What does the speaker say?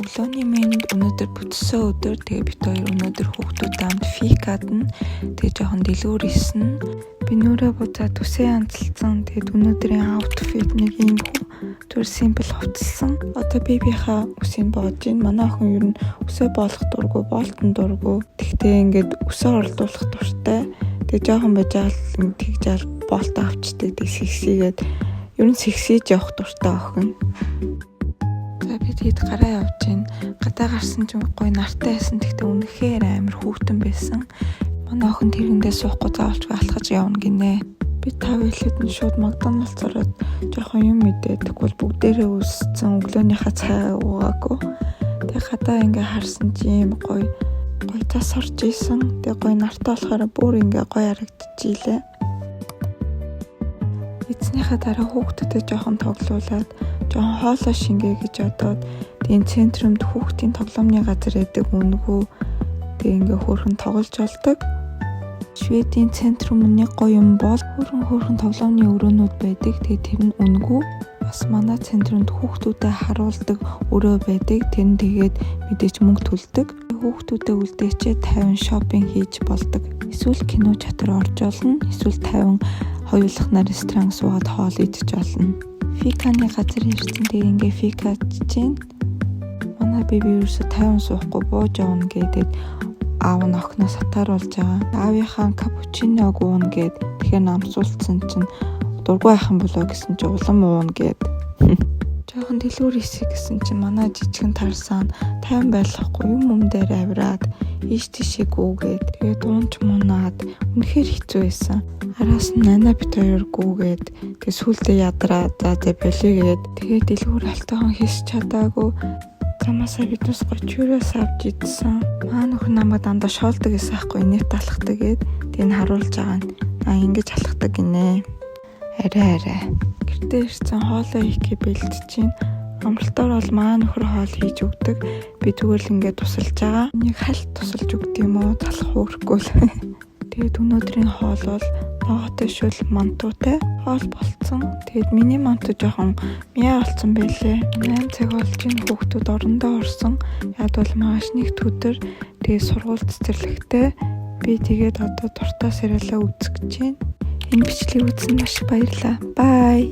Өглөөний мэнд өнөөдөр бүтсэн өдөр. Тэгээ бид хоёр өнөөдөр хүүхдүүдтэй хамт фикадна. Тэгээ жоохон дэлгүүр исэн. Би нүрээ буцаад үсээ янзалсан. Тэгээд өнөөдрийн аутфит нэг юм түр симпл хувцалсан. Одоо бибийнхаа үсийг боож ийн. Манай охин ер нь үсээ боолох дурггүй, болтон дурггүй. Тэгтээ ингээд үсээ орлуулах дуртай. Тэгээ жоохон бажаал тэгжаал болт авчдаг. Тэгээ сексигээд ер нь сексиж явах дуртай охин. За би тэгэд гараа явж гин. Гадаа гарсан чинь гоё нартай байсан. Тэгтээ үнэхээр амар хүүтэн байсан. Манай охин тэрэндээ суухгүй заавалж алхаж явна гинэ. Би тав хэлээд нь шууд Макдоналдс ороод жоохон юм мэдээ. Тэгвэл бүгдээрээ үссэн өглөөнийхөө цай уугаагүй. Тэгээ гадаа ингээ харсан чинь гоё цас орж исэн. Тэгээ гоё нартай болохоор бүр ингээ гоё харагдчихжээ. Эцнийхээ дараа хүүхдүүдэд жоохон тоглуулад жоохон хоолой шингээ гэж бодоод энэ центрумд хүүхдийн тоглоомны газар яадаг үнгүү тэгээ ингээ хөөрхөн тоглож болдог. Шведийн центрум нэг гоё юм бол хөөрхөн тоглоомны өрөөнүүд байдаг. Тэгээ тэр нь үнгүү. Бас манай центрумд хүүхдүүдэд харуулдаг өрөө байдаг. Тэр нь тэгээд мэдээж мөнгө төлдөг. Хүүхдүүдэд үлдээчээ 50 шопинг хийж болдог. Эсвэл кино чатар орж олно. Эсвэл 50 хоёулахна ресторан суугаад хоол идэж олно. Фиканы газар ирсэн. Тэгээ ингээ фикаж чинь манай биби ерөөсө 50 суухгүй бууж явна гэдэг аав нь охноос хатааруулж байгаа. Аавынхаа капучино гуун гэд тэгэхээр намсуулсан чинь дургүй ахын болоо гэсэн чинь улам уун гэд. Жохон дэлгүүр хийсэй гэсэн чинь манай жижигэн тарсан 50 байлахгүй юм дээр авираад ийш тийшээ гүүгээд тэгээд дуунч мунаад үнэхээр хэцүү байсан. Араас нь нана бит хоёр гүүгээд тэгээд сүултээ ядраа за болигээд тэгээд дэлгүүр алтайхан хийс чадаагүй. Тамасаа биднес 30 юроос авч идсэн. Маа нөхөр намайг дандаа шоолдог гэсэн байхгүй нэт алхахдаг гээд тийг харуулж байгаа нь. Ингэж алхахдаг гинэ. Арай. Гэртээ ирсэн хоолоо хийхээ бэлтжин. Амралтаар бол маа нөхөр хоол хийж өгдөг. Би зүгээр л ингээд тусалж байгаа. Нэг хальт тусалж өгд юм уу? Талах хөөрөхгүй л. Тэгээд өнөөдрийн хоол бол ногоотой шүл мантуутай хоол болцсон. Тэгээд миний мантуу жоохон мяа болцсон байлээ. 8 цаг болж ин хүүхдүүд орондоо орсон. Яг бол маш нэг өдөр тэгээд сургууль цэцэрлэгтэй. Би тэгээд одоо дуртай сериалаа үзэж байна. Энэ бичлэгийг үзсэн маш баярлалаа. Bye.